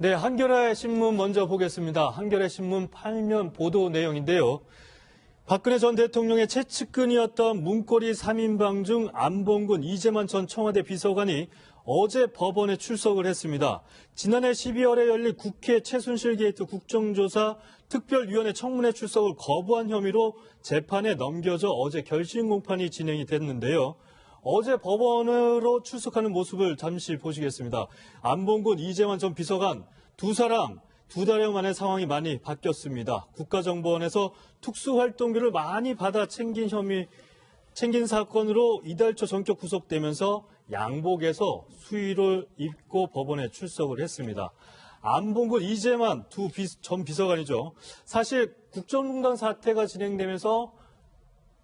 네, 한겨레 신문 먼저 보겠습니다. 한겨레 신문 8면 보도 내용인데요. 박근혜 전 대통령의 최측근이었던 문고리 3인방 중 안봉근, 이재만 전 청와대 비서관이 어제 법원에 출석을 했습니다. 지난해 12월에 열린 국회 최순실 게이트 국정조사 특별위원회 청문회 출석을 거부한 혐의로 재판에 넘겨져 어제 결심 공판이 진행이 됐는데요. 어제 법원으로 출석하는 모습을 잠시 보시겠습니다. 안봉근, 이재만 전 비서관 두 사람 두 달여 만에 상황이 많이 바뀌었습니다. 국가정보원에서 특수활동비를 많이 받아 챙긴 사건으로 이달 초 전격 구속되면서 양복에서 수의를 입고 법원에 출석을 했습니다. 안봉근, 이재만 두 전 비서관이죠. 사실 국정농단 사태가 진행되면서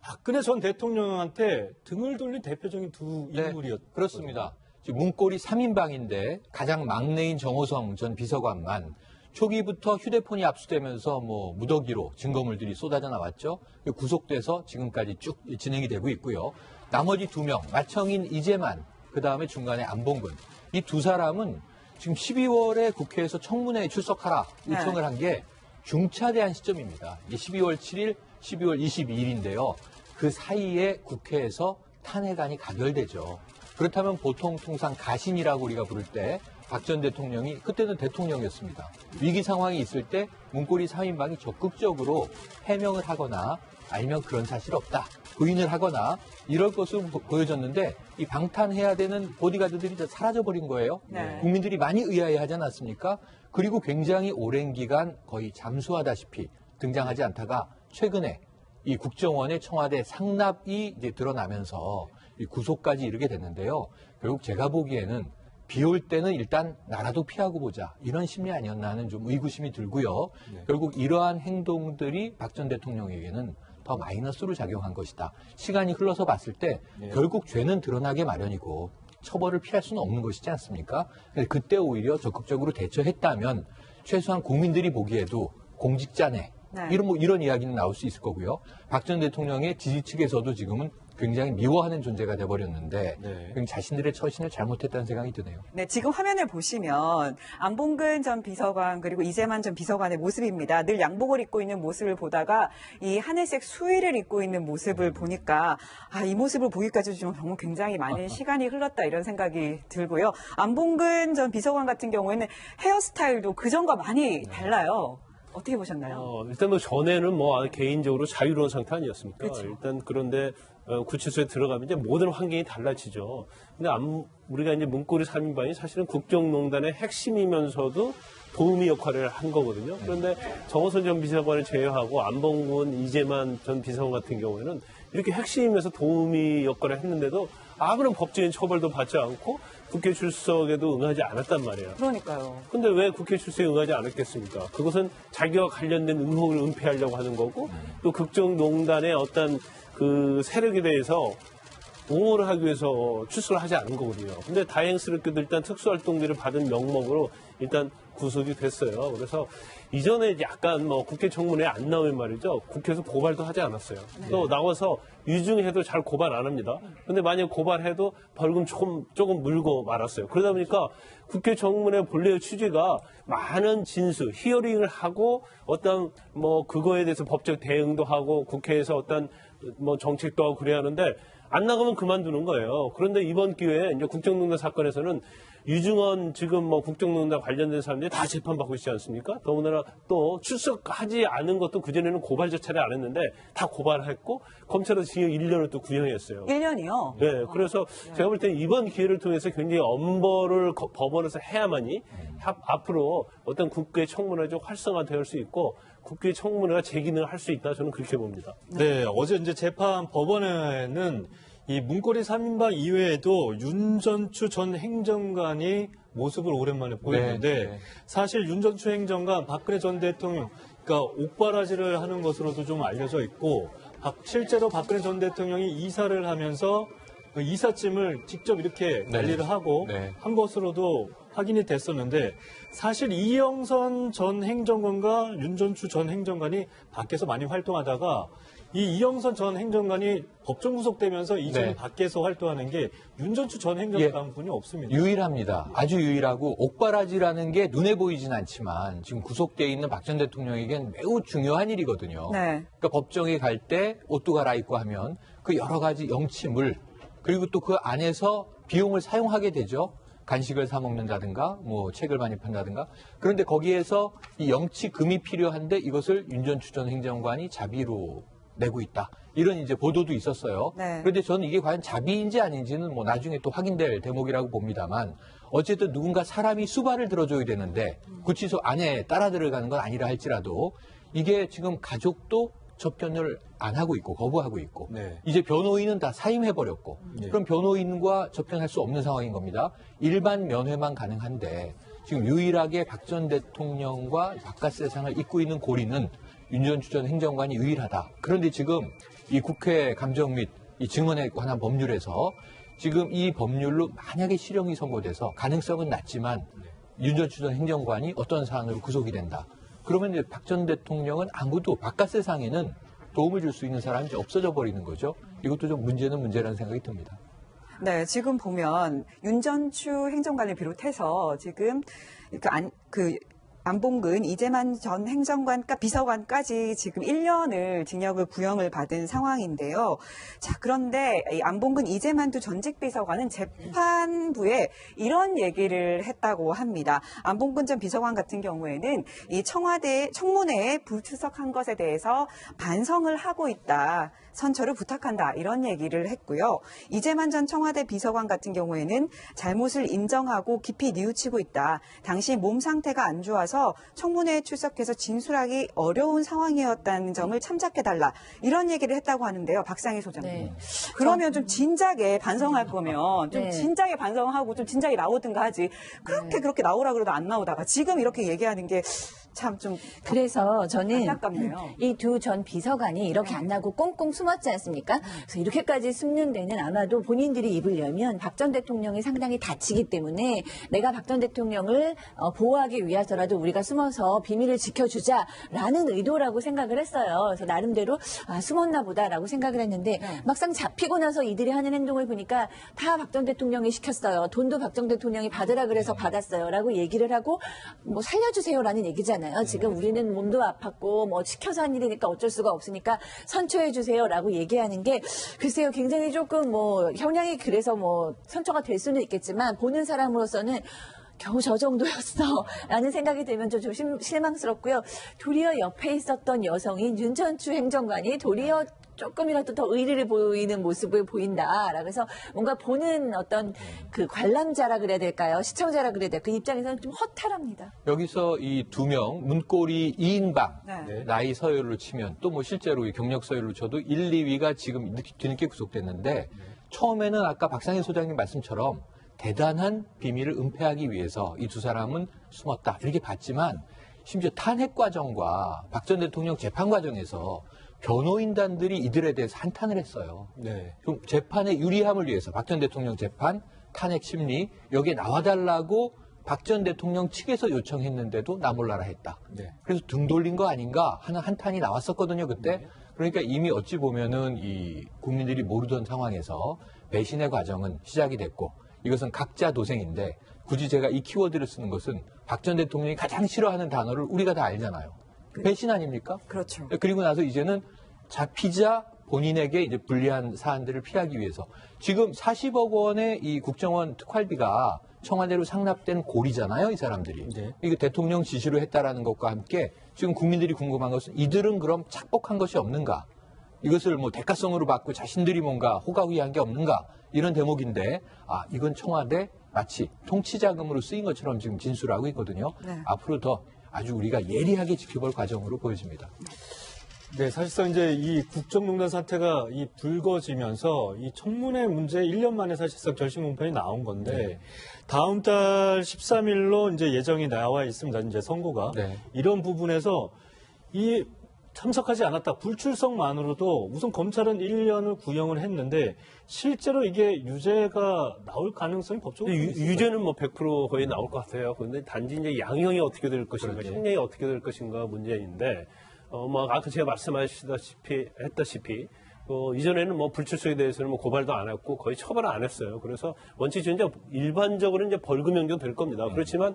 박근혜 전 대통령한테 등을 돌린 대표적인 두 인물이었죠. 네, 그렇습니다. 지금 문고리 3인방인데 가장 막내인 정호성 전 비서관만 초기부터 휴대폰이 압수되면서 무더기로 증거물들이 쏟아져 나왔죠. 구속돼서 지금까지 쭉 진행이 되고 있고요. 나머지 2명, 마청인 이재만, 그다음에 중간에 안봉근. 이 두 사람은 지금 12월에 국회에서 청문회에 출석하라 요청을 한 게 중차대한 시점입니다. 이게 12월 7일, 12월 22일인데요. 그 사이에 국회에서 탄핵안이 가결되죠. 그렇다면 보통 통상 가신이라고 우리가 부를 때 박 전 대통령이 그때는 대통령이었습니다. 위기 상황이 있을 때 문고리 3인방이 적극적으로 해명을 하거나 아니면 그런 사실 없다. 부인을 하거나 이럴 것으로 보여졌는데 이 방탄해야 되는 보디가드들이 사라져버린 거예요. 네. 국민들이 많이 의아해하지 않았습니까? 그리고 굉장히 오랜 기간 거의 잠수하다시피 등장하지 않다가 최근에 이 국정원의 청와대 상납이 이제 드러나면서 이 구속까지 이르게 됐는데요. 결국 제가 보기에는 비 올 때는 일단 나라도 피하고 보자 이런 심리 아니었나 하는 좀 의구심이 들고요. 네. 결국 이러한 행동들이 박 전 대통령에게는 더 마이너스로 작용한 것이다. 시간이 흘러서 봤을 때 결국 죄는 드러나게 마련이고 처벌을 피할 수는 없는 것이지 않습니까? 그때 오히려 적극적으로 대처했다면 최소한 국민들이 보기에도 공직자네. 이런 이야기는 나올 수 있을 거고요. 박 전 대통령의 지지 측에서도 지금은 굉장히 미워하는 존재가 돼버렸는데 자신들의 처신을 잘못했다는 생각이 드네요. 네, 지금 화면을 보시면 안봉근 전 비서관 그리고 이재만 전 비서관의 모습입니다. 늘 양복을 입고 있는 모습을 보다가 이 하늘색 수의를 입고 있는 모습을 보니까 이 모습을 보기까지 좀 정말 굉장히 많은 시간이 흘렀다 이런 생각이 들고요. 안봉근 전 비서관 같은 경우에는 헤어스타일도 그전과 많이 달라요. 어떻게 보셨나요? 일단 전에는 개인적으로 자유로운 상태 아니었습니까? 그렇죠. 일단 그런데 구치소에 들어가면 이제 모든 환경이 달라지죠. 근데 우리가 이제 문고리 3인방이 사실은 국정농단의 핵심이면서도 도우미 역할을 한 거거든요. 그런데 정호선 전 비서관을 제외하고 안봉근, 이재만 전 비서관 같은 경우에는 이렇게 핵심이면서 도우미 역할을 했는데도 아무런 법적인 처벌도 받지 않고 국회 출석에도 응하지 않았단 말이에요. 그러니까요. 근데 왜 국회 출석에 응하지 않았겠습니까? 그것은 자기와 관련된 의혹을 은폐하려고 하는 거고 또 국정농단의 어떤 그 세력에 대해서 옹호를 하기 위해서 출석을 하지 않은 거거든요. 근데 다행스럽게도 일단 특수활동비를 받은 명목으로 일단 구속이 됐어요. 그래서 이전에 약간 국회 청문회에 안 나오면 말이죠. 국회에서 고발도 하지 않았어요. 또 나와서 유증해도 잘 고발 안 합니다. 근데 만약 고발해도 벌금 조금 물고 말았어요. 그러다 보니까 국회 청문회 본래의 취지가 많은 진술, 히어링을 하고 어떤 그거에 대해서 법적 대응도 하고 국회에서 어떤 정책도 하고 그래야 하는데 안 나가면 그만두는 거예요. 그런데 이번 기회에 이제 국정농단 사건에서는 유증헌 지금 국정농단 관련된 사람들이 다 재판받고 있지 않습니까? 더군다나 또 출석하지 않은 것도 그전에는 고발 조차를 안 했는데 다 고발했고 검찰은 징역 1년을 또 구형했어요. 1년이요? 네. 그래서 제가 볼 때는 이번 기회를 통해서 굉장히 엄벌을 법원에서 해야만이 앞으로 어떤 국회 청문회가 좀 활성화될 수 있고 국회 청문회가 제 기능을 할 수 있다 저는 그렇게 봅니다. 네, 어제 이제 재판 법원에는 이 문고리 3인방 이외에도 윤전추 전 행정관이 모습을 오랜만에 보였는데 사실 윤전추 행정관 박근혜 전 대통령 그러니까 옥바라지를 하는 것으로도 좀 알려져 있고 실제로 박근혜 전 대통령이 이사를 하면서 그 이삿짐을 직접 이렇게 관리를 하고 한 것으로도 확인이 됐었는데 사실 이영선 전 행정관과 윤전추 전 행정관이 밖에서 많이 활동하다가 이 이영선 전 행정관이 법정 구속되면서 이제는 네. 밖에서 활동하는 게 윤전추 전 행정관뿐이 없습니다. 유일합니다. 아주 유일하고 옥바라지라는 게 눈에 보이진 않지만 지금 구속돼 있는 박 전 대통령에겐 매우 중요한 일이거든요. 네. 그러니까 법정에 갈 때 옷도 갈아입고 하면 그 여러 가지 영치물 그리고 또 그 안에서 비용을 사용하게 되죠. 간식을 사 먹는다든가 뭐 책을 반입한다든가. 그런데 거기에서 이 영치금이 필요한데 이것을 윤전추 전 행정관이 자비로 내고 있다. 이런 이제 보도도 있었어요. 네. 그런데 저는 이게 과연 자비인지 아닌지는 뭐 나중에 또 확인될 대목이라고 봅니다만 어쨌든 누군가 사람이 수발을 들어줘야 되는데 구치소 안에 따라 들어가는 건 아니라 할지라도 이게 지금 가족도 접견을 안 하고 있고 거부하고 있고 네. 이제 변호인은 다 사임해버렸고 네. 그럼 변호인과 접견할 수 없는 상황인 겁니다. 일반 면회만 가능한데 지금 유일하게 박 전 대통령과 바깥 세상을 잇고 있는 고리는 윤전추 전 행정관이 유일하다. 그런데 지금 이 국회 감정 및 이 증언에 관한 법률에서 지금 이 법률로 만약에 실형이 선고돼서 가능성은 낮지만 윤전추 전 행정관이 어떤 사안으로 구속이 된다. 그러면 이제 박 전 대통령은 아무도 바깥 세상에는 도움을 줄 수 있는 사람이 이제 없어져 버리는 거죠. 이것도 좀 문제는 문제라는 생각이 듭니다. 네, 지금 보면 윤전추 행정관을 비롯해서 지금 안봉근, 이재만 전 행정관과 비서관까지 지금 1년을 징역을 구형을 받은 상황인데요. 자, 그런데 이 안봉근, 이재만 두 전직 비서관은 재판부에 이런 얘기를 했다고 합니다. 안봉근 전 비서관 같은 경우에는 이 청문회에 불출석한 것에 대해서 반성을 하고 있다. 선처를 부탁한다. 이런 얘기를 했고요. 이재만 전 청와대 비서관 같은 경우에는 잘못을 인정하고 깊이 뉘우치고 있다. 당시 몸 상태가 안 좋아서 청문회에 출석해서 진술하기 어려운 상황이었다는 점을 참작해달라. 이런 얘기를 했다고 하는데요. 박상희 소장님. 네. 그러면 좀 진작에 반성할 거면 좀 네. 진작에 반성하고 좀 진작에 나오든가 하지. 그렇게 나오라 그래도 안 나오다가 지금 이렇게 얘기하는 게 참 좀 그래서 저는 안타깝네요. 이 두 전 비서관이 이렇게 안 나고 꽁꽁 숨었지 않습니까? 그래서 이렇게까지 숨는 데는 아마도 본인들이 입을 열면 박 전 대통령이 상당히 다치기 때문에 내가 박 전 대통령을 보호하기 위해서라도 우리가 숨어서 비밀을 지켜주자라는 의도라고 생각을 했어요. 그래서 나름대로 숨었나 보다라고 생각을 했는데 막상 잡히고 나서 이들이 하는 행동을 보니까 다 박 전 대통령이 시켰어요. 돈도 박 전 대통령이 받으라 그래서 받았어요라고 얘기를 하고 뭐 살려주세요라는 얘기잖아요. 지금 우리는 몸도 아팠고 뭐 시켜서 한 일이니까 어쩔 수가 없으니까 선처해 주세요라고 얘기하는 게 글쎄요 굉장히 조금 뭐 형량이 그래서 뭐 선처가 될 수는 있겠지만 보는 사람으로서는 겨우 저 정도였어 라는 생각이 들면 좀 실망스럽고요. 도리어 옆에 있었던 여성인 윤전추 행정관이 도리어 조금이라도 더 의리를 보이는 모습을 보인다라고 해서 뭔가 보는 어떤 그 관람자라 그래야 될까요? 시청자라 그래야 될까요? 그 입장에서는 좀 허탈합니다. 여기서 이 두 명 문고리 2인방 네. 나이 서열로 치면 또 뭐 실제로 이 경력 서열로 쳐도 1, 2위가 지금 뒤늦게 구속됐는데 처음에는 아까 박상희 소장님 말씀처럼 대단한 비밀을 은폐하기 위해서 이 두 사람은 숨었다 이렇게 봤지만 심지어 탄핵 과정과 박 전 대통령 재판 과정에서 변호인단들이 이들에 대해서 한탄을 했어요. 네. 좀 재판의 유리함을 위해서 박 전 대통령 재판, 탄핵 심리 여기에 나와달라고 박 전 대통령 측에서 요청했는데도 나 몰라라 했다. 네. 그래서 등 돌린 거 아닌가 하는 한탄이 나왔었거든요, 그때. 그러니까 이미 어찌 보면은 이 국민들이 모르던 상황에서 배신의 과정은 시작이 됐고 이것은 각자 도생인데 굳이 제가 이 키워드를 쓰는 것은 박 전 대통령이 가장 싫어하는 단어를 우리가 다 알잖아요. 배신 아닙니까? 그렇죠. 그리고 나서 이제는 잡히자 본인에게 이제 불리한 사안들을 피하기 위해서 지금 40억 원의 이 국정원 특활비가 청와대로 상납된 고리잖아요, 이 사람들이. 네. 이거 대통령 지시로 했다라는 것과 함께 지금 국민들이 궁금한 것은 이들은 그럼 착복한 것이 없는가? 이것을 뭐 대가성으로 받고 자신들이 뭔가 호가휘한 게 없는가? 이런 대목인데, 이건 청와대 마치 통치자금으로 쓰인 것처럼 지금 진술하고 있거든요. 네. 앞으로 더 아주 우리가 예리하게 지켜볼 과정으로 보여집니다. 네, 사실상 이제 이 국정농단 사태가 이 불거지면서 이 청문회 문제 1년 만에 사실상 결심문판이 나온 건데 다음 달 13일로 이제 예정이 나와 있습니다. 이제 선고가. 네. 이런 부분에서 이 참석하지 않았다. 불출석만으로도 우선 검찰은 1년을 구형을 했는데 실제로 이게 유죄가 나올 가능성이 법적으로 있을까요? 유죄는 뭐 100% 거의 나올 것 같아요. 그런데 단지 이제 양형이 어떻게 될 것인가, 그렇죠. 형량이 어떻게 될 것인가 문제인데, 뭐 아까 제가 했다시피 이전에는 뭐 불출석에 대해서는 뭐 고발도 안 했고 거의 처벌을 안 했어요. 그래서 원칙적으로 이제 일반적으로 이제 벌금형도 될 겁니다. 그렇지만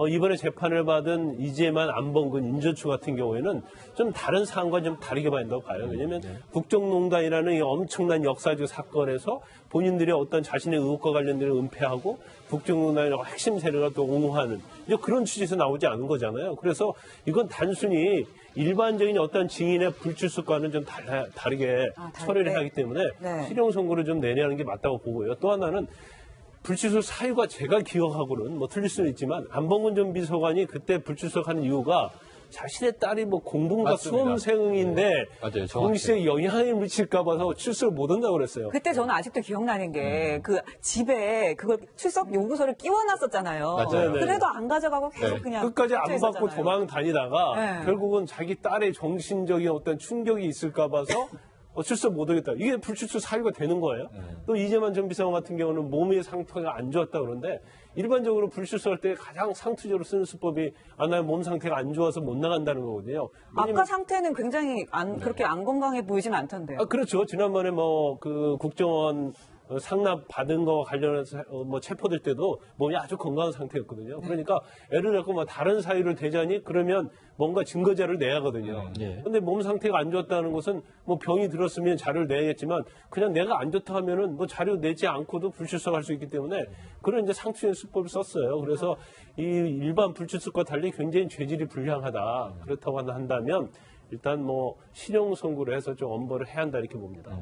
이번에 재판을 받은 이재만, 안봉근, 인조추 같은 경우에는 좀 다른 사안과 좀 다르게 봐야 된다고 봐요. 왜냐하면 국정농단이라는 이 엄청난 역사적 사건에서 본인들이 어떤 자신의 의혹과 관련된 은폐하고 국정농단의 핵심 세력을 또 옹호하는 이제 그런 취지에서 나오지 않은 거잖아요. 그래서 이건 단순히 일반적인 어떤 증인의 불출석과는 좀 다르게 처리를 하기 때문에 네. 실형 선고를 좀 내내하는 게 맞다고 보고요. 또 하나는 불출석 사유가 제가 기억하고는 뭐 틀릴 수는 있지만 안봉근 전 비서관이 그때 불출석하는 이유가 자신의 딸이 뭐 공부가 맞습니다. 수험생인데 맞아요. 정시에 영향을 미칠까 봐서 출석을 못 한다고 그랬어요. 그때 저는 아직도 기억나는 게 그 집에 그걸 출석 요구서를 끼워놨었잖아요. 맞아요. 네. 그래도 안 가져가고 계속 네. 그냥 끝까지 안 꽂혀 받고 있었잖아요. 도망 다니다가 네. 결국은 자기 딸의 정신적인 어떤 충격이 있을까 봐서 출석 못 하겠다. 이게 불출석 사유가 되는 거예요. 또 이재만 전 비서관 같은 경우는 몸의 상태가 안 좋았다 그러는데 일반적으로 불출석할 때 가장 상투적으로 쓰는 수법이 나 몸 상태가 안 좋아서 못 나간다는 거거든요. 아까 상태는 굉장히 그렇게 안 건강해 보이진 않던데요. 그렇죠. 지난번에 뭐 그 국정원 상납 받은 거 관련해서 뭐 체포될 때도 몸이 아주 건강한 상태였거든요. 그러니까 애를 낳고 뭐 다른 사유를 대자니 그러면 뭔가 증거자를 내야 하거든요. 예. 근데 몸 상태가 안 좋았다는 것은 뭐 병이 들었으면 자료를 내야겠지만 그냥 내가 안 좋다 하면은 뭐 자료 내지 않고도 불출석할 수 있기 때문에 그런 이제 상투적 수법을 썼어요. 그래서 이 일반 불출석과 달리 굉장히 죄질이 불량하다. 그렇다고 한다면 일단 뭐 실형 선고를 해서 좀 엄벌을 해야 한다 이렇게 봅니다.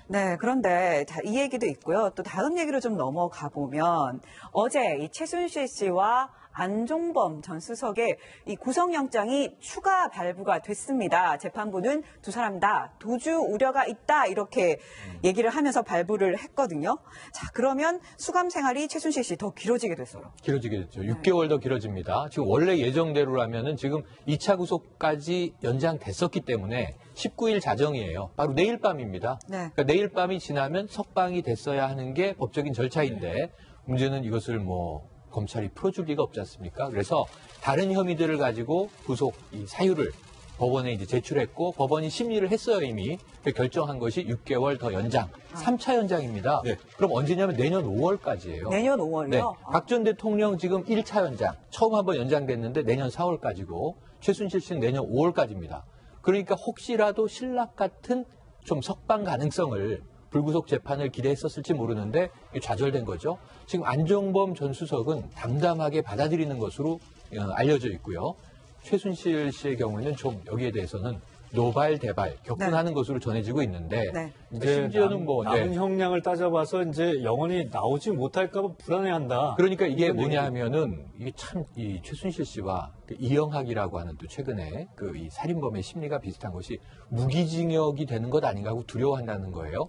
네, 그런데 이 얘기도 있고요. 또 다음 얘기로 좀 넘어가 보면 어제 이 최순실 씨와 안종범 전 수석의 이 구속영장이 추가 발부가 됐습니다. 재판부는 두 사람 다 도주 우려가 있다 이렇게 얘기를 하면서 발부를 했거든요. 자, 그러면 수감 생활이 최순실 씨 더 길어지게 됐어요. 길어지게 됐죠. 6개월 더 길어집니다. 지금 원래 예정대로라면은 지금 2차 구속까지 연장됐었기 때문에 19일 자정이에요. 바로 내일 밤입니다. 네. 그러니까 내일 밤이 지나면 석방이 됐어야 하는 게 법적인 절차인데 문제는 이것을 뭐 검찰이 풀어줄 리가 없지 않습니까? 그래서 다른 혐의들을 가지고 구속 이 사유를 법원에 이제 제출했고 법원이 심리를 했어요 이미. 결정한 것이 6개월 더 연장, 3차 연장입니다. 네. 그럼 언제냐면 내년 5월까지예요. 내년 5월요? 네. 박 전 대통령 지금 1차 연장, 처음 한번 연장됐는데 내년 4월까지고 최순실 씨는 내년 5월까지입니다. 그러니까 혹시라도 신락 같은 좀 석방 가능성을 불구속 재판을 기대했었을지 모르는데 좌절된 거죠. 지금 안종범 전 수석은 담담하게 받아들이는 것으로 알려져 있고요. 최순실 씨의 경우에는 좀 여기에 대해서는 노발대발 격분하는 것으로 전해지고 있는데 네. 이제 심지어는 뭐 남은 형량을 따져봐서 이제 영원히 나오지 못할까봐 불안해한다. 그러니까 이게 그런 뭐냐 얘기죠. 하면은 이게 참 이 최순실 씨와 그 이영학이라고 하는 또 최근에 그 이 살인범의 심리가 비슷한 것이 무기징역이 되는 것 아닌가 하고 두려워한다는 거예요.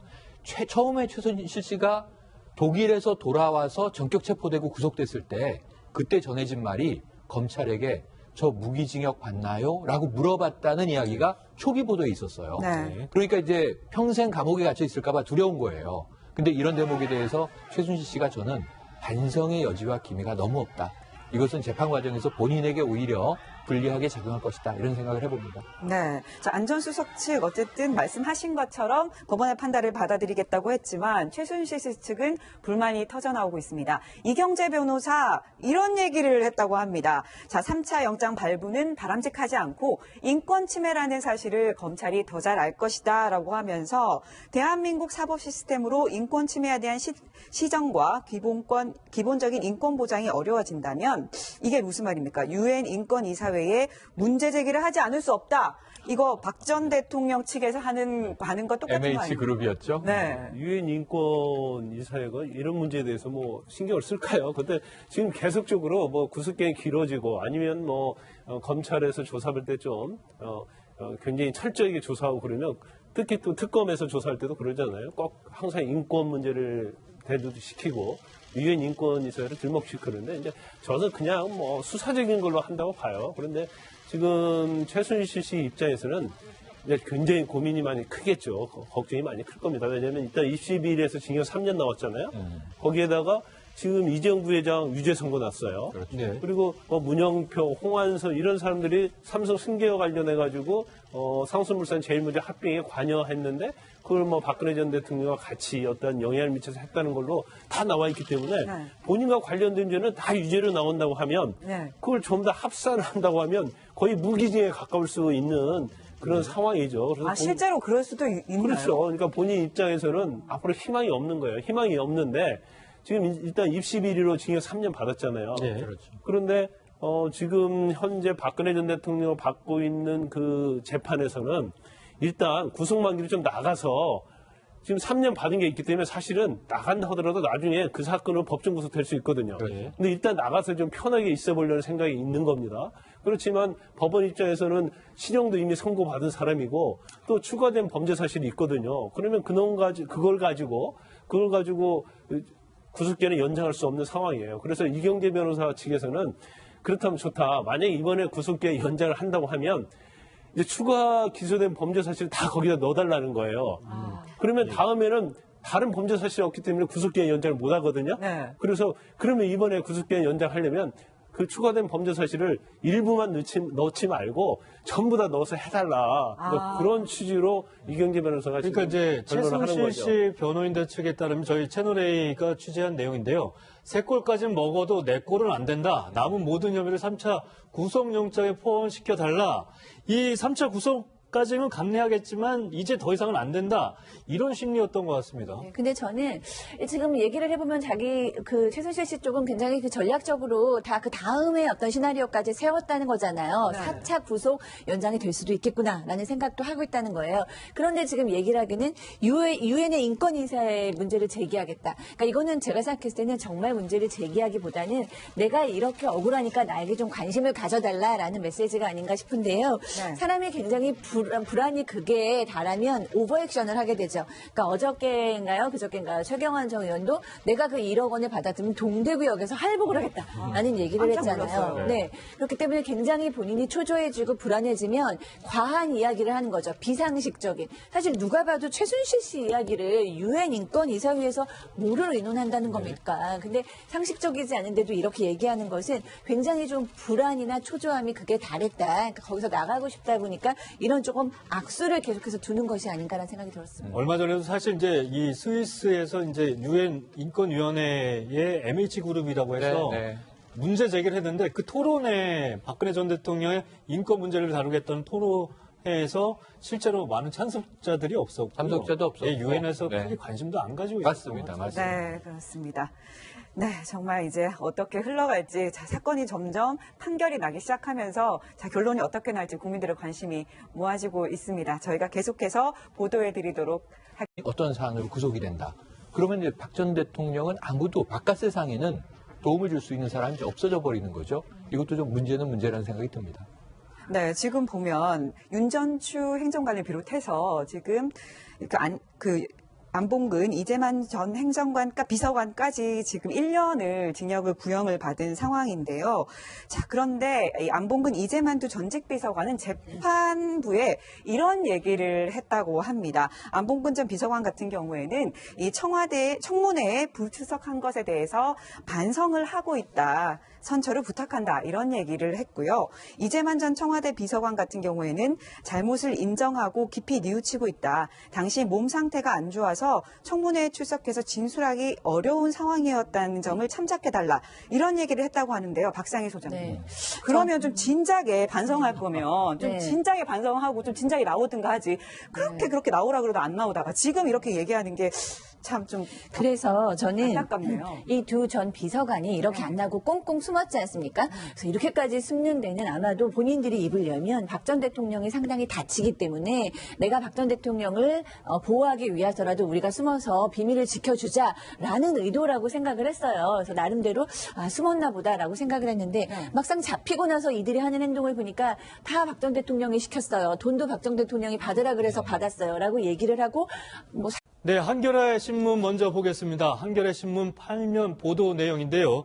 처음에 최순실 씨가 독일에서 돌아와서 전격 체포되고 구속됐을 때 그때 전해진 말이 검찰에게 저 무기징역 받나요? 라고 물어봤다는 이야기가 초기 보도에 있었어요. 네. 그러니까 이제 평생 감옥에 갇혀 있을까봐 두려운 거예요. 근데 이런 대목에 대해서 최순실 씨가 저는 반성의 여지와 기미가 너무 없다. 이것은 재판 과정에서 본인에게 오히려 불리하게 작용할 것이다. 이런 생각을 해봅니다. 네. 자, 안 전 수석 측 어쨌든 말씀하신 것처럼 법원의 판단을 받아들이겠다고 했지만 최순실 씨 측은 불만이 터져나오고 있습니다. 이경재 변호사 이런 얘기를 했다고 합니다. 자, 3차 영장 발부는 바람직하지 않고 인권 침해라는 사실을 검찰이 더 잘 알 것이다 라고 하면서 대한민국 사법 시스템으로 인권 침해에 대한 시정과 기본적인 인권 보장이 어려워진다면 이게 무슨 말입니까? 유엔 인권 이사회에 문제 제기를 하지 않을 수 없다. 이거 박 전 대통령 측에서 하는 반응과 똑같은 거 MH 아닙니까? 그룹이었죠. 네. 유엔 인권 이사회가 이런 문제에 대해서 뭐 신경을 쓸까요? 근데 지금 계속적으로 뭐 구속기간이 길어지고 아니면 뭐 검찰에서 조사할 때 좀 굉장히 철저하게 조사하고 그러면 특히 또 특검에서 조사할 때도 그러잖아요. 꼭 항상 인권 문제를 대두시키고 유엔 인권 이사회를 들먹시키는데 이제 저는 그냥 뭐 수사적인 걸로 한다고 봐요. 그런데 지금 최순실 씨 입장에서는 이제 굉장히 고민이 많이 크겠죠. 걱정이 많이 클 겁니다. 왜냐하면 일단 22일에서 징역 3년 나왔잖아요. 거기에다가 지금 이재용 부회장 유죄 선고 났어요. 네. 그리고 문영표, 홍한선 이런 사람들이 삼성 승계와 관련해 가지고 상수물산 제일모직 합병에 관여했는데 그걸 박근혜 전 대통령과 같이 어떤 영향을 미쳐서 했다는 걸로 다 나와 있기 때문에 네. 본인과 관련된 죄는 다 유죄로 나온다고 하면 네. 그걸 전부 다 합산을 한다고 하면 거의 무기징에 가까울 수 있는 그런 상황이죠. 그래서 실제로 그럴 수도 있나요? 그렇죠. 그러니까 본인 입장에서는 앞으로 희망이 없는 거예요. 희망이 없는데 지금 일단 입시 비리로 징역 3년 받았잖아요. 네. 그렇죠. 그런데 지금 현재 박근혜 전 대통령을 받고 있는 그 재판에서는 일단 구속만기로 좀 나가서 지금 3년 받은 게 있기 때문에 사실은 나간다 하더라도 나중에 그 사건으로 법정 구속될 수 있거든요. 그렇죠. 근데 일단 나가서 좀 편하게 있어 보려는 생각이 있는 겁니다. 그렇지만 법원 입장에서는 실형도 이미 선고받은 사람이고 또 추가된 범죄 사실이 있거든요. 그러면 그걸 가지고 구속기한을 연장할 수 없는 상황이에요. 그래서 이경재 변호사 측에서는 그렇다면 좋다. 만약에 이번에 구속기한 연장을 한다고 하면 이제 추가 기소된 범죄 사실을 다 거기다 넣어달라는 거예요. 그러면 다음에는 다른 범죄 사실이 없기 때문에 구속기한 연장을 못 하거든요. 네. 그래서 그러면 이번에 구속기한 연장하려면 그 추가된 범죄 사실을 일부만 넣지 말고 전부 다 넣어서 해달라. 그런 취지로 이경재 변호사가 그러니까 이제 지금 변론을 하는 최순실 거죠. 씨 변호인들 측에 따르면 저희 채널A가 취재한 내용인데요. 3골까지는 먹어도 4골은 안 된다. 남은 모든 혐의를 3차 구속영장에 포함시켜달라. 이 3차 구속까지는 감내하겠지만 이제 더 이상은 안 된다. 이런 심리였던 것 같습니다. 근데 저는 지금 얘기를 해보면 최순실 씨 쪽은 굉장히 전략적으로 다 그 다음에 어떤 시나리오까지 세웠다는 거잖아요. 네. 4차 구속 연장이 될 수도 있겠구나라는 생각도 하고 있다는 거예요. 그런데 지금 얘기를 하기는 유엔의 인권이사의 문제를 제기하겠다. 그러니까 이거는 제가 생각했을 때는 정말 문제를 제기하기보다는 내가 이렇게 억울하니까 나에게 좀 관심을 가져달라라는 메시지가 아닌가 싶은데요. 네. 사람이 굉장히 불안이 극에 달하면 오버액션을 하게 되죠. 그러니까 어저께인가요? 그저께인가요? 최경환 전 의원도 내가 그 1억 원을 받았으면 동대구역에서 할복을 하겠다라는 얘기를 깜짝 했잖아요. 놀랐어요. 네. 그렇기 때문에 굉장히 본인이 초조해지고 불안해지면 과한 이야기를 하는 거죠. 비상식적인. 사실 누가 봐도 최순실 씨 이야기를 유엔 인권이사회에서 뭐를 의논한다는 겁니까? 근데 상식적이지 않은데도 이렇게 얘기하는 것은 굉장히 좀 불안이나 초조함이 극에 달했다. 그러니까 거기서 나가고 싶다 보니까 이런 조금 악수를 계속해서 두는 것이 아닌가라는 생각이 들었습니다. 얼마 전에도 사실 이제 이 스위스에서 이제 유엔 인권위원회의 MH그룹이라고 해서 네. 문제 제기를 했는데 그 토론회 박근혜 전 대통령의 인권 문제를 다루겠다는 토론회에서 실제로 많은 참석자들이 없었고 참석자도 없었고. 유엔에서 네. 크게 관심도 안 가지고 맞습니다. 있었던 것 맞습니다. 네, 그렇습니다. 네, 정말 이제 어떻게 흘러갈지, 사건이 점점 판결이 나기 시작하면서 결론이 어떻게 날지 국민들의 관심이 모아지고 있습니다. 저희가 계속해서 보도해 드리도록 할게요. 어떤 사안으로 구속이 된다. 그러면 이제 박 전 대통령은 아무도 바깥 세상에는 도움을 줄 수 있는 사람이 이제 없어져 버리는 거죠. 이것도 좀 문제라는 생각이 듭니다. 네, 지금 보면 윤전추 행정관을 비롯해서 지금 안봉근, 이재만 전 행정관, 비서관까지 지금 1년을 징역을 구형을 받은 상황인데요. 자, 그런데 이 안봉근, 이재만 두 전직 비서관은 재판부에 이런 얘기를 했다고 합니다. 안봉근 전 비서관 같은 경우에는 이 청문회에 불출석한 것에 대해서 반성을 하고 있다. 선처를 부탁한다. 이런 얘기를 했고요. 이재만 전 청와대 비서관 같은 경우에는 잘못을 인정하고 깊이 뉘우치고 있다. 당시 몸 상태가 안 좋아서 청문회에 출석해서 진술하기 어려운 상황이었다는 점을 참작해달라. 이런 얘기를 했다고 하는데요. 박상희 소장님. 네. 그러면 좀 진작에 반성할 거면 좀 네. 진작에 반성하고 좀 진작에 나오든가 하지. 그렇게 나오라 그래도 안 나오다가 지금 이렇게 얘기하는 게 참 좀 그래서 저는 안타깝네요. 이 두 전 비서관이 이렇게 안 나고 꽁꽁 숨었지 않습니까? 그래서 이렇게까지 숨는 데는 아마도 본인들이 입을 열면 박 전 대통령이 상당히 다치기 때문에 내가 박 전 대통령을 보호하기 위해서라도 우리가 숨어서 비밀을 지켜주자라는 의도라고 생각을 했어요. 그래서 나름대로 숨었나 보다라고 생각을 했는데 막상 잡히고 나서 이들이 하는 행동을 보니까 다 박 전 대통령이 시켰어요. 돈도 박 전 대통령이 받으라 그래서 받았어요라고 얘기를 하고 네, 한겨레 신문 먼저 보겠습니다. 한겨레 신문 8면 보도 내용인데요.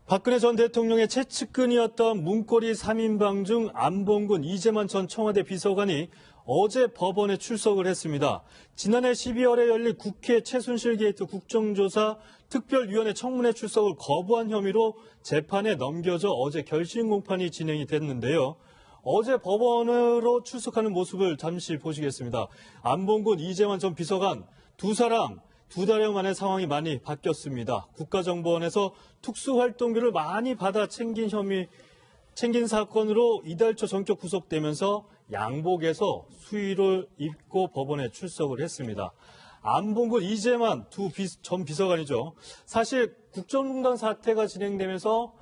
박근혜 전 대통령의 최측근이었던 문고리 3인방 중 안봉근, 이재만 전 청와대 비서관이 어제 법원에 출석을 했습니다. 지난해 12월에 열린 국회 최순실 게이트 국정조사 특별위원회 청문회 출석을 거부한 혐의로 재판에 넘겨져 어제 결심 공판이 진행이 됐는데요. 어제 법원으로 출석하는 모습을 잠시 보시겠습니다. 안봉근, 이재만 전 비서관 두 사람 2달여 만에 상황이 많이 바뀌었습니다. 국가정보원에서 특수활동비를 많이 받아 챙긴 사건으로 이달 초 전격 구속되면서 양복에서 수의를 입고 법원에 출석을 했습니다. 안봉근, 이재만 두 전 비서관이죠. 사실 국정농단 사태가 진행되면서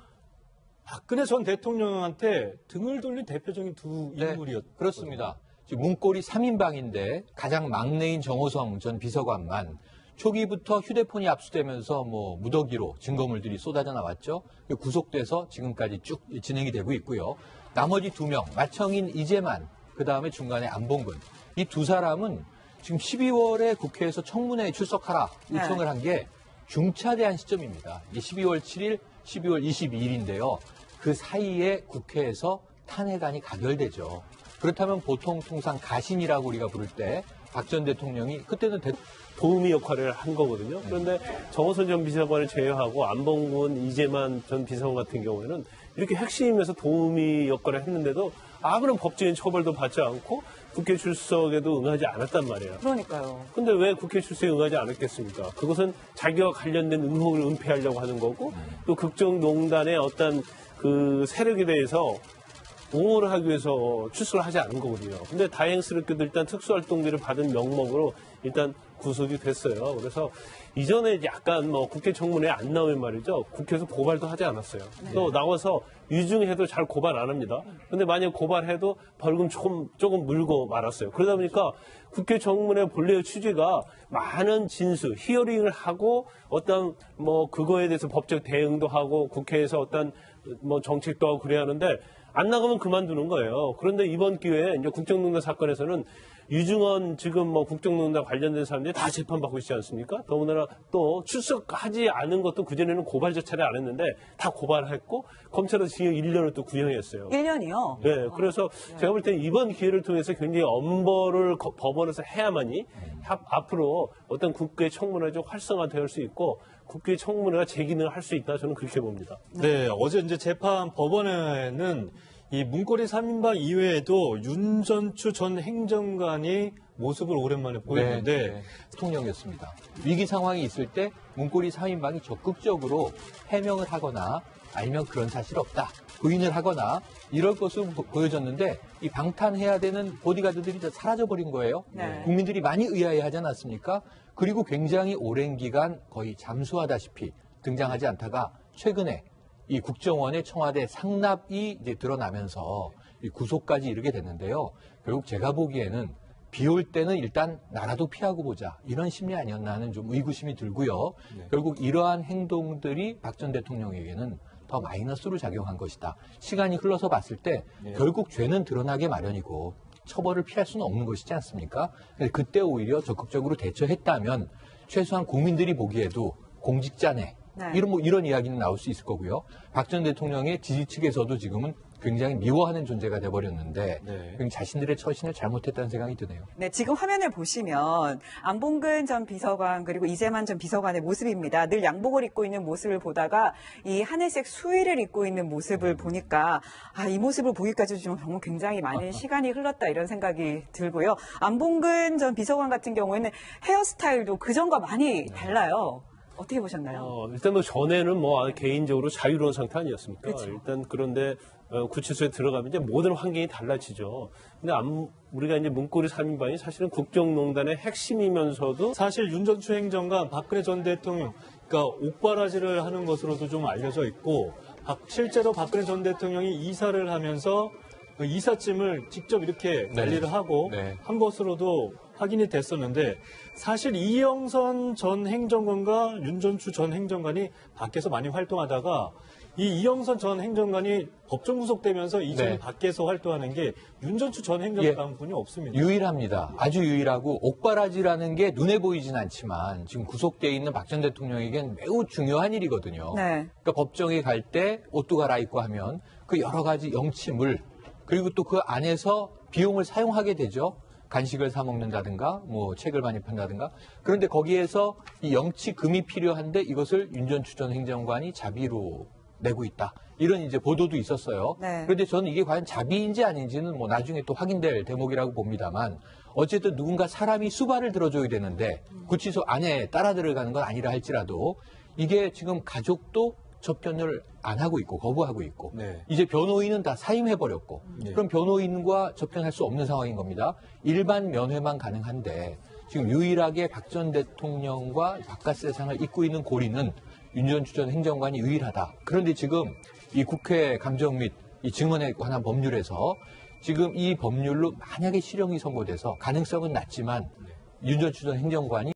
박근혜 전 대통령한테 등을 돌린 대표적인 두 인물이었죠. 그렇습니다. 지금 문고리 3인방인데 가장 막내인 정호성 전 비서관만 초기부터 휴대폰이 압수되면서 무더기로 증거물들이 쏟아져 나왔죠. 구속돼서 지금까지 쭉 진행이 되고 있고요. 나머지 2명, 마청인 이재만, 그 다음에 중간에 안봉근. 이 두 사람은 지금 12월에 국회에서 청문회에 출석하라 요청을 한 게 중차대한 시점입니다. 이게 12월 7일, 12월 22일인데요. 그 사이에 국회에서 탄핵안이 가결되죠. 그렇다면 보통 통상 가신이라고 우리가 부를 때 박 전 대통령이 그때는 도우미 역할을 한 거거든요. 그런데 정호선 전 비서관을 제외하고 안봉근, 이재만 전 비서관 같은 경우에는 이렇게 핵심임에서 도우미 역할을 했는데도 아무런 법적인 처벌도 받지 않고 국회 출석에도 응하지 않았단 말이에요. 그러니까요. 근데 왜 국회 출석에 응하지 않았겠습니까? 그것은 자기와 관련된 의혹을 은폐하려고 하는 거고 또 국정농단의 어떤 그 세력에 대해서 옹호를 하기 위해서 출석을 하지 않은 거거든요. 근데 다행스럽게도 일단 특수활동비를 받은 명목으로 일단 구속이 됐어요. 그래서 이전에 약간 국회 청문회에 안 나오면 말이죠. 국회에서 고발도 하지 않았어요. 또 나와서 유증해도 잘 고발 안 합니다. 근데 만약 고발해도 벌금 조금 물고 말았어요. 그러다 보니까 국회 청문회 본래의 취지가 많은 진술, 히어링을 하고 어떤 그거에 대해서 법적 대응도 하고 국회에서 어떤 정책도 하고 그래야 하는데 안 나가면 그만두는 거예요. 그런데 이번 기회에 이제 국정농단 사건에서는 유증헌 지금 국정농단 관련된 사람들이 다 재판받고 있지 않습니까? 더군다나 또 출석하지 않은 것도 그전에는 고발 자체를 안 했는데 다 고발했고 검찰은 징역 1년을 또 구형했어요. 1년이요? 네, 그래서 제가 볼 때는 이번 기회를 통해서 굉장히 엄벌을 법원에서 해야만이 앞으로 어떤 국회 청문회가 좀 활성화될 수 있고 국회 청문회가 제 기능을 할 수 있다 저는 그렇게 봅니다. 네, 어제 이제 재판 법원에는 이 문고리 3인방 이외에도 윤전추 전 행정관이 모습을 오랜만에 보였는데 대통령이었습니다. 위기 상황이 있을 때 문고리 3인방이 적극적으로 해명을 하거나 아니면 그런 사실 없다, 부인을 하거나 이럴 것으로 보여졌는데 이 방탄해야 되는 보디가드들이 다 사라져버린 거예요. 네. 국민들이 많이 의아해하지 않았습니까? 그리고 굉장히 오랜 기간 거의 잠수하다시피 등장하지 않다가 최근에 이 국정원의 청와대 상납이 이제 드러나면서 이 구속까지 이르게 됐는데요. 결국 제가 보기에는 비 올 때는 일단 나라도 피하고 보자 이런 심리 아니었나 하는 좀 의구심이 들고요. 결국 이러한 행동들이 박 전 대통령에게는 더 마이너스로 작용한 것이다. 시간이 흘러서 봤을 때 결국 죄는 드러나게 마련이고 처벌을 피할 수는 없는 것이지 않습니까? 그때 오히려 적극적으로 대처했다면 최소한 국민들이 보기에도 공직자네. 네. 이런 이야기는 나올 수 있을 거고요. 박 전 대통령의 지지 측에서도 지금은 굉장히 미워하는 존재가 돼버렸는데 자신들의 처신을 잘못했다는 생각이 드네요. 네, 지금 화면을 보시면 안봉근 전 비서관 그리고 이재만 전 비서관의 모습입니다. 늘 양복을 입고 있는 모습을 보다가 이 하늘색 수의를 입고 있는 모습을 보니까 이 모습을 보기까지 좀 정말 굉장히 많은 시간이 흘렀다 이런 생각이 들고요. 안봉근 전 비서관 같은 경우에는 헤어스타일도 그전과 많이 달라요. 어떻게 보셨나요? 일단 전에는 개인적으로 자유로운 상태 아니었습니까? 그렇죠. 일단 그런데 구치소에 들어가면 이제 모든 환경이 달라지죠. 근데 우리가 이제 문고리 3인방이 사실은 국정농단의 핵심이면서도 사실 윤전추 행정관 박근혜 전 대통령 그러니까 옥바라지를 하는 것으로도 좀 알려져 있고 실제로 박근혜 전 대통령이 이사를 하면서 그 이삿짐을 직접 이렇게 관리를 하고 한 것으로도 확인이 됐었는데 사실 이영선 전 행정관과 윤전추 전 행정관이 밖에서 많이 활동하다가 이 이영선 전 행정관이 법정 구속되면서 이전에 밖에서 활동하는 게 윤전추 전 행정관 분이 없습니다. 유일합니다. 아주 유일하고 옥바라지라는 게 눈에 보이진 않지만 지금 구속돼 있는 박 전 대통령에겐 매우 중요한 일이거든요. 네. 그러니까 법정에 갈 때 옷도 갈아입고 하면 그 여러 가지 영치물 그리고 또 그 안에서 비용을 사용하게 되죠. 간식을 사 먹는다든가 뭐 책을 많이 판다든가 그런데 거기에서 이 영치금이 필요한데 이것을 윤 전 추 전 행정관이 자비로 내고 있다. 이런 이제 보도도 있었어요. 네. 그런데 저는 이게 과연 자비인지 아닌지는 뭐 나중에 또 확인될 대목이라고 봅니다만 어쨌든 누군가 사람이 수발을 들어줘야 되는데 구치소 안에 따라 들어가는 건 아니라 할지라도 이게 지금 가족도 접견을 안 하고 있고 거부하고 있고 네. 이제 변호인은 다 사임해버렸고 그럼 변호인과 접견할 수 없는 상황인 겁니다. 일반 면회만 가능한데 지금 유일하게 박 전 대통령과 바깥 세상을 잇고 있는 고리는 윤 전 추 전 행정관이 유일하다. 그런데 지금 이 국회 감정 및 이 증언에 관한 법률에서 지금 이 법률로 만약에 실형이 선고돼서 가능성은 낮지만 윤 전 추 전 행정관이